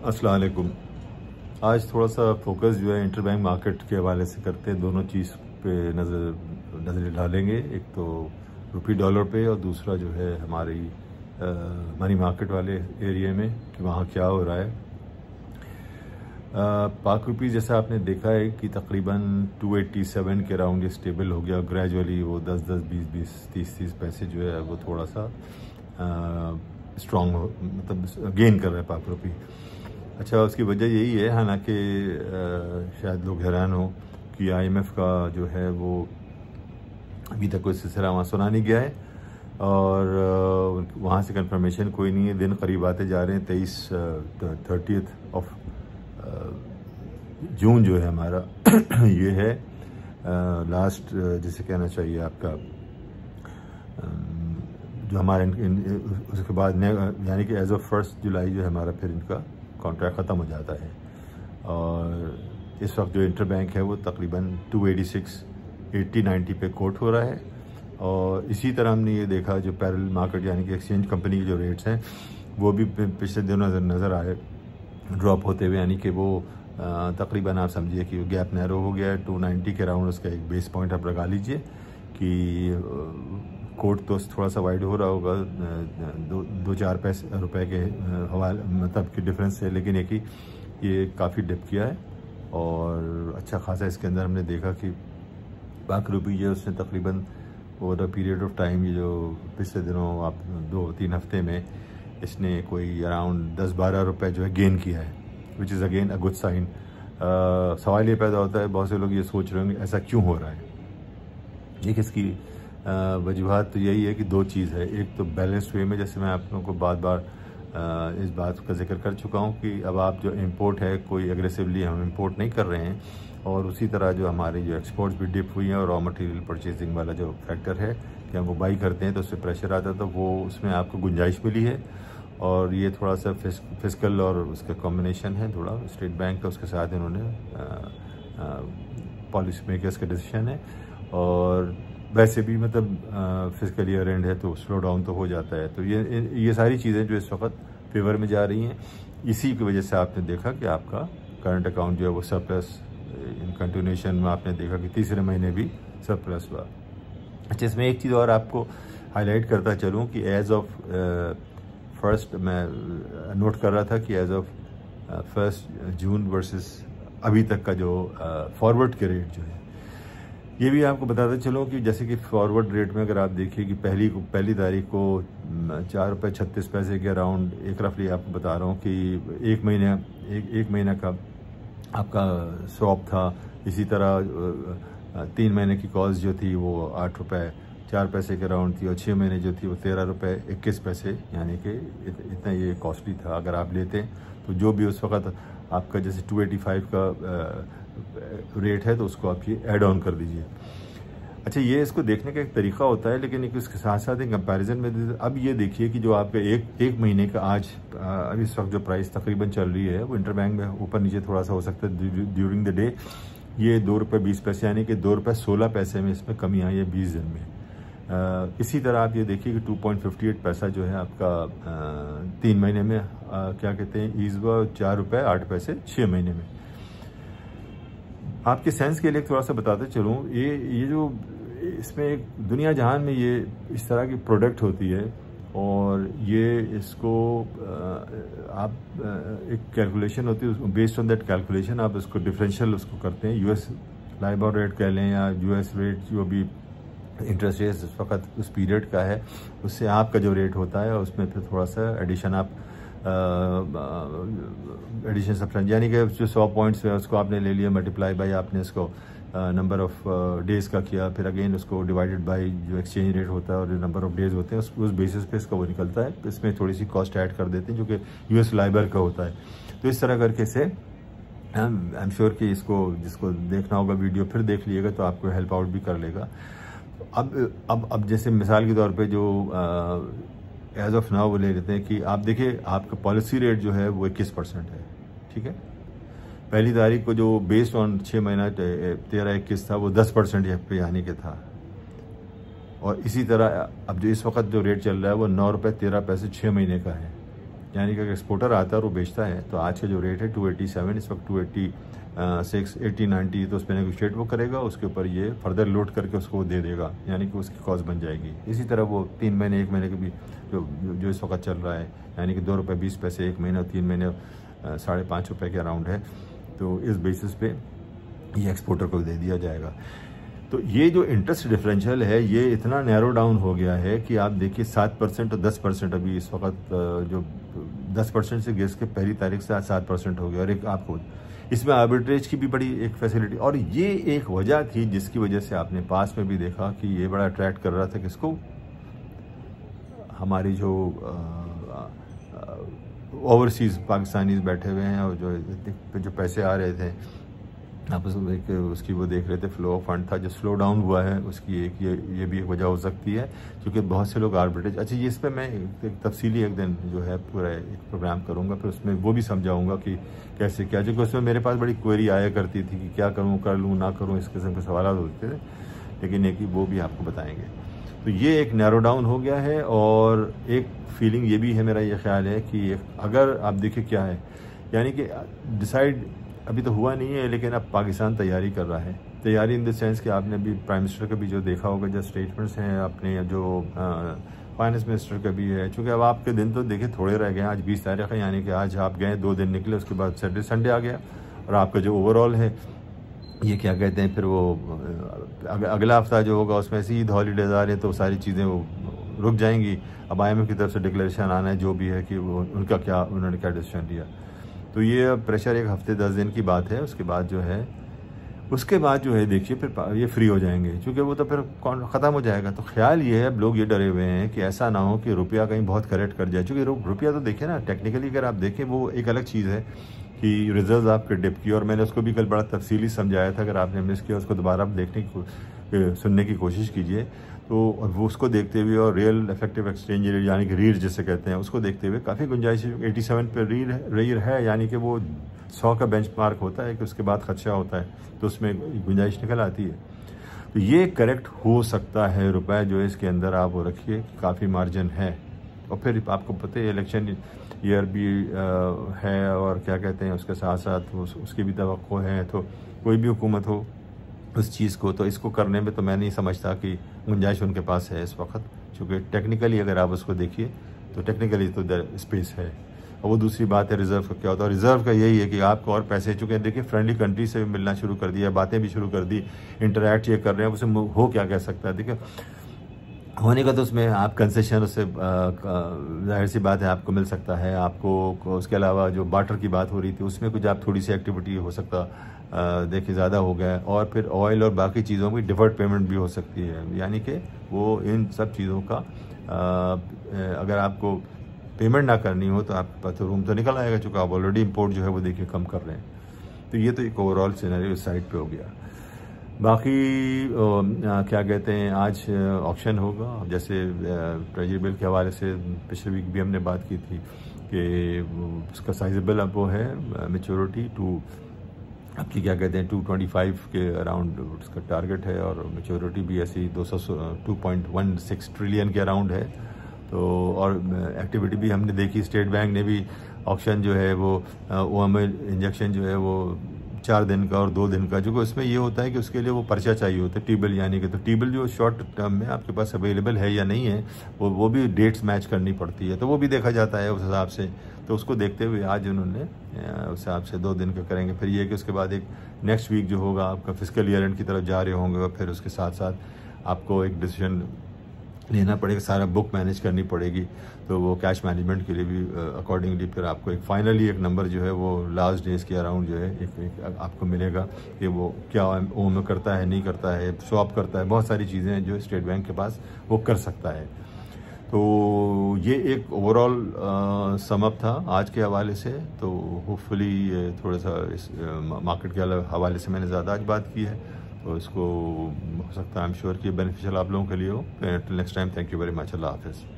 अस्सलाम वालेकुम। आज थोड़ा सा फोकस जो है इंटरबैंक मार्केट के हवाले से करते हैं। दोनों चीज़ पे नज़र डालेंगे, एक तो रुपी डॉलर पे और दूसरा जो है हमारी मनी मार्केट वाले एरिया में कि वहाँ क्या हो रहा है। पाक रुपी जैसा आपने देखा है कि तकरीबन 287 के अराउंड ये स्टेबल हो गया। ग्रेजुअली वो 10-10, 20-20, 30-30 पैसे जो है वो थोड़ा सा स्ट्रॉन्ग मतलब गेन कर रहा है पाक रुपी। अच्छा, उसकी वजह यही है, हालांकि शायद लोग हैरान हो कि IMF का जो है वो अभी तक कोई सिलसिला वहाँ सुना नहीं गया है और वहाँ से कंफर्मेशन कोई नहीं है। दिन करीब आते जा रहे हैं। 30 जून जो है हमारा ये है लास्ट, जिसे कहना चाहिए आपका जो हमारे उसके बाद यानी कि एज ऑफ 1 जुलाई जो है हमारा फिर इनका कॉन्ट्रैक्ट ख़त्म हो जाता है। और इस वक्त जो इंटरबैंक है वो तकरीबन 286, 80-90 पे कोट हो रहा है। और इसी तरह हमने ये देखा जो पैरेलल मार्केट यानी कि एक्सचेंज कंपनी के जो रेट्स हैं वो भी पिछले दिनों नज़र आए ड्रॉप होते हुए, यानी कि वो तकरीबन आप समझिए कि गैप नैरो हो गया है 290 के अराउंड। उसका एक बेस पॉइंट आप लगा लीजिए कि कोट तो थोड़ा सा वाइड हो रहा होगा 2-4 रुपए के हवाले मतलब कि डिफरेंस है, लेकिन एक ही ये काफ़ी डिप किया है और अच्छा खासा इसके अंदर हमने देखा कि पाक रुपी जो उसने तकरीबन over the period of time ये जो पिछले दिनों आप 2-3 हफ्ते में इसने कोई अराउंड 10-12 रुपये जो है गेन किया है, which is again a good sign. सवाल ये पैदा होता है, बहुत से लोग ये सोच रहे होंगे ऐसा क्यों हो रहा है। एक इसकी वजूहत तो यही है कि दो चीज़ है। एक तो बैलेंस वे में, जैसे मैं आप लोगों को बार इस बात का जिक्र कर चुका हूँ कि अब आप जो इंपोर्ट है कोई एग्रेसिवली हम इंपोर्ट नहीं कर रहे हैं, और उसी तरह जो हमारी जो एक्सपोर्ट्स भी डिप हुई हैं और रॉ मटेरियल परचेजिंग वाला जो फैक्टर है कि हम वो बाई करते हैं तो उससे प्रेशर आता है, तो वो उसमें आपको गुंजाइश मिली है। और ये थोड़ा सा फिस्कल और उसका कॉम्बिनेशन है थोड़ा स्टेट बैंक का, उसके साथ इन्होंने पॉलिसी मेकर्स का डिसीजन है। और वैसे भी मतलब फिजिकल ईयर एंड है तो स्लो डाउन तो हो जाता है। तो ये सारी चीज़ें जो इस वक्त फेवर में जा रही हैं, इसी की वजह से आपने देखा कि आपका करंट अकाउंट जो है वो सरप्लस इन कंटिन्यूशन में आपने देखा कि तीसरे महीने भी सरप्लस हुआ। अच्छा, इसमें एक चीज़ और आपको हाईलाइट करता चलूँ कि एज ऑफ फर्स्ट मैं नोट कर रहा था कि एज ऑफ 1 जून वर्सेस अभी तक का जो फॉरवर्ड के रेट जो है, ये भी आपको बताते चलो कि जैसे कि फॉरवर्ड रेट में अगर आप देखिए कि पहली तारीख को 4 रुपये 36 पैसे के अराउंड एक रफली आपको बता रहा हूँ कि एक महीना का आपका स्वैप था। इसी तरह 3 महीने की कॉल्स जो थी वो 8 रुपये 4 पैसे के अराउंड थी, और 6 महीने जो थी वो 13 रुपये 21 पैसे, यानी कि इतना ये कॉस्टली था। अगर आप लेते तो जो भी उस वक़्त आपका जैसे 285 का रेट है तो उसको आप ये ऐड ऑन कर दीजिए। अच्छा, ये इसको देखने का एक तरीका होता है, लेकिन एक उसके साथ साथ एक कंपैरिजन में अब ये देखिए कि जो आपका एक महीने का आज अब इस वक्त जो प्राइस तकरीबन चल रही है वो इंटरबैंक में ऊपर नीचे थोड़ा सा हो सकता है ड्यूरिंग द डे। ये 2 रुपये 20 पैसे यानी कि 2 रुपये 16 पैसे में इसमें कमी आई है 20 दिन में। इसी तरह आप ये देखिए कि 2.58 पैसा जो है आपका 3 महीने में क्या कहते हैं ईज हुआ 4 रुपये 8 पैसे 6 महीने में। आपके सेंस के लिए थोड़ा सा बताते चलूँ, ये जो इसमें एक दुनिया जहान में ये इस तरह की प्रोडक्ट होती है और ये इसको आप एक कैलकुलेशन होती है, बेस्ड ऑन दैट कैलकुलेशन आप उसको डिफरेंशियल उसको करते हैं। US लाइबर रेट कह लें या US रेट जो भी इंटरेस्ट रेट इस वक्त उस पीरियड का है, उससे आपका जो रेट होता है उसमें फिर थोड़ा सा एडिशन आप एडिशन सब्सटेंस यानी कि जो 100 पॉइंट्स है उसको आपने ले लिया, मल्टीप्लाई बाय आपने इसको नंबर ऑफ डेज़ का किया, फिर अगेन उसको डिवाइडेड बाय जो एक्सचेंज रेट होता है और नंबर ऑफ डेज़ होते हैं उस बेसिस पे इसका वो निकलता है। इसमें थोड़ी सी कॉस्ट ऐड कर देते हैं जो कि US लाइबर का होता है। तो इस तरह करके से आई एम श्योर कि इसको जिसको देखना होगा वीडियो फिर देख लीजिएगा तो आपको हेल्प आउट भी कर लेगा। अब जैसे मिसाल के तौर पे जो एज ऑफ नाउ वो ले लेते हैं कि आप देखिए आपका पॉलिसी रेट जो है वो 21% है, ठीक है। पहली तारीख को जो बेस्ड ऑन 6 महीना 13-21 था वो 10% पे आने के था। और इसी तरह अब जो इस वक्त जो रेट चल रहा है वो 9 रुपये 13 पैसे 6 महीने का है। यानी कि अगर एक्सपोर्टर आता है और वो बेचता है तो आज का जो रेट है 287, इस वक्त 286, 80, 90, तो उस पर नेगोशिएट वो करेगा, उसके ऊपर ये फर्दर लोड करके उसको दे देगा, यानी कि उसकी कॉस्ट बन जाएगी। इसी तरह वो 3 महीने 1 महीने के भी जो इस वक्त चल रहा है, यानी कि 2 रुपये 20 पैसे 1 महीने और 3 महीने 5.5 रुपये के अराउंड है, तो इस बेसिस पे ये एक्सपोर्टर को दे दिया जाएगा। तो ये जो इंटरेस्ट डिफरेंशियल है ये इतना नैरो डाउन हो गया है कि आप देखिए 7% और 10% अभी इस वक्त जो 10% से गैस के पहली तारीख से 7% हो गया। और एक आपको इसमें आर्बिट्रेज की भी बड़ी एक फैसिलिटी, और ये एक वजह थी जिसकी वजह से आपने पास में भी देखा कि ये बड़ा अट्रैक्ट कर रहा था किसको, हमारी जो ओवरसीज़ पाकिस्तानीज बैठे हुए हैं और जो पैसे आ रहे थे आपस में, एक उसकी वो देख रहे थे, फ्लो ऑफ फंड था जो स्लो डाउन हुआ है, उसकी एक ये भी एक वजह हो सकती है, क्योंकि बहुत से लोग आर्बिट्रेज। अच्छा, ये इस पर मैं एक तफसीली एक दिन जो है पूरा एक प्रोग्राम करूँगा, फिर उसमें वो भी समझाऊँगा कि कैसे क्या, क्योंकि उसमें मेरे पास बड़ी क्वेरी आया करती थी कि क्या करूँ, कर लूँ ना करूँ, इस किस्म के सवाल होते थे, लेकिन एक वो भी आपको बताएँगे। तो ये एक नैरो डाउन हो गया है। और एक फीलिंग ये भी है, मेरा ये ख्याल है कि अगर आप देखिए क्या है, यानी कि डिसाइड अभी तो हुआ नहीं है, लेकिन अब पाकिस्तान तैयारी कर रहा है। तैयारी इन द सेंस कि आपने अभी प्राइम मिनिस्टर का भी जो देखा होगा, जो स्टेटमेंट्स हैं अपने, जो फाइनेंस मिनिस्टर का भी है, चूँकि अब आपके दिन तो देखिए थोड़े रह गए हैं, आज 20 तारीख है, यानी कि आज आप गए 2 दिन निकले, उसके बाद सैटरडे संडे आ गया, और आपका जो ओवरऑल है ये क्या कहते हैं, फिर वो अगला हफ्ता जो होगा उसमें ऐसे ईद हॉलीडेज आ रहे हैं, तो सारी चीज़ें वो रुक जाएंगी। अब IMF की तरफ से डिक्लेरेशन आना है जो भी है कि वो उन्होंने क्या डिसीजन लिया। तो ये प्रेशर एक हफ्ते 10 दिन की बात है। उसके बाद जो है देखिए फिर ये फ्री हो जाएंगे, क्योंकि वो तो फिर ख़त्म हो जाएगा। तो ख्याल ये है, अब लोग ये डरे हुए हैं कि ऐसा ना हो कि रुपया कहीं बहुत करेक्ट कर जाए, क्योंकि रुपया तो देखिए ना, टेक्निकली अगर आप देखें वो एक अलग चीज़ है कि रिजर्व आपके डिप की, और मैंने उसको भी कल बड़ा तफसीली समझाया था, अगर आपने मिस किया उसको दोबारा सुनने की कोशिश कीजिए। तो वो उसको देखते हुए और रियल इफेक्टिव एक्सचेंज रेट यानी कि रीर जिसे कहते हैं, उसको देखते हुए काफ़ी गुंजाइश 87 पर रीर है, यानी कि वो 100 का बेंचमार्क होता है कि उसके बाद खदशा होता है, तो उसमें गुंजाइश निकल आती है। तो ये करेक्ट हो सकता है, रुपए जो है इसके अंदर आप वो रखिए, काफ़ी मार्जिन है। और फिर आपको पता है इलेक्शन ईयर भी है, और क्या कहते हैं उसके साथ साथ उसकी भी तवक्को है, तो कोई भी हुकूमत हो उस चीज़ को, तो इसको करने में तो मैं नहीं समझता कि गुंजाइश उनके पास है इस वक्त, क्योंकि टेक्निकली अगर आप उसको देखिए तो टेक्निकली तो स्पेस है। और वो दूसरी बात है रिज़र्व का क्या होता है। रिज़र्व का यही है कि आपको और पैसे, चुके देखिए फ्रेंडली कंट्री से भी मिलना शुरू कर दिया, बातें भी शुरू कर दी, इंटरैक्ट ये कर रहे हैं, उसे हो क्या कह सकता है। देखिए होने का तो उसमें आप कंसेशन उससे जाहिर सी बात है आपको मिल सकता है, आपको उसके अलावा जो बार्टर की बात हो रही थी उसमें कुछ आप थोड़ी सी एक्टिविटी हो सकता देखिए ज़्यादा हो गया, और फिर ऑयल और बाकी चीज़ों की डिफर्ड पेमेंट भी हो सकती है, यानी कि वो इन सब चीज़ों का अगर आपको पेमेंट ना करनी हो तो आपके पास तो रूम तो निकल आएगा, चूँकि आप ऑलरेडी इम्पोर्ट जो है वो देखिए कम कर रहे हैं। तो ये तो एक ओवरऑल सिनेरियो इस साइड पे हो गया। बाकी क्या कहते हैं, आज ऑक्शन होगा, जैसे ट्रेजरी बिल के हवाले से पिछले वीक भी हमने बात की थी कि उसका साइजेबल अब वो है मेच्योरिटी आपकी क्या कहते हैं 225 के अराउंड उसका टारगेट है, और मेच्योरिटी भी ऐसी 2.16 ट्रिलियन के अराउंड है। तो और एक्टिविटी भी हमने देखी, स्टेट बैंक ने भी ऑक्शन जो है वो OMO इंजेक्शन जो है वो 4 दिन का और 2 दिन का, जो उसमें ये होता है कि उसके लिए वो पर्चा चाहिए होता है टीबिल, यानी कि तो टीबिल जो शॉर्ट टर्म में आपके पास अवेलेबल है या नहीं है, वो भी डेट्स मैच करनी पड़ती है, तो वो भी देखा जाता है उस हिसाब से। तो उसको देखते हुए आज उन्होंने उस हिसाब से 2 दिन का करेंगे। फिर ये कि उसके बाद एक नेक्स्ट वीक जो होगा आपका फिस्कल ईयर एंड की तरफ जा रहे होंगे, और फिर उसके साथ साथ आपको एक डिसीजन लेना पड़ेगा, सारा बुक मैनेज करनी पड़ेगी, तो वो कैश मैनेजमेंट के लिए भी अकॉर्डिंगली फिर आपको एक फाइनली एक नंबर जो है वो लास्ट डेज के अराउंड जो है एक आपको मिलेगा कि वो क्या OMO करता है, नहीं करता है, स्वैप करता है, बहुत सारी चीज़ें हैं जो स्टेट बैंक के पास वो कर सकता है। तो ये एक ओवरऑल समअप था आज के हवाले से। तो होपफुली थोड़ा सा इस मार्केट के हवाले से मैंने ज़्यादा आज बात की है, तो इसको हो सकता है आई एम श्योर कि बेनिफिशियल आप लोगों के लिए हो। Till next time, thank you very much, अल्लाह हाफिज़।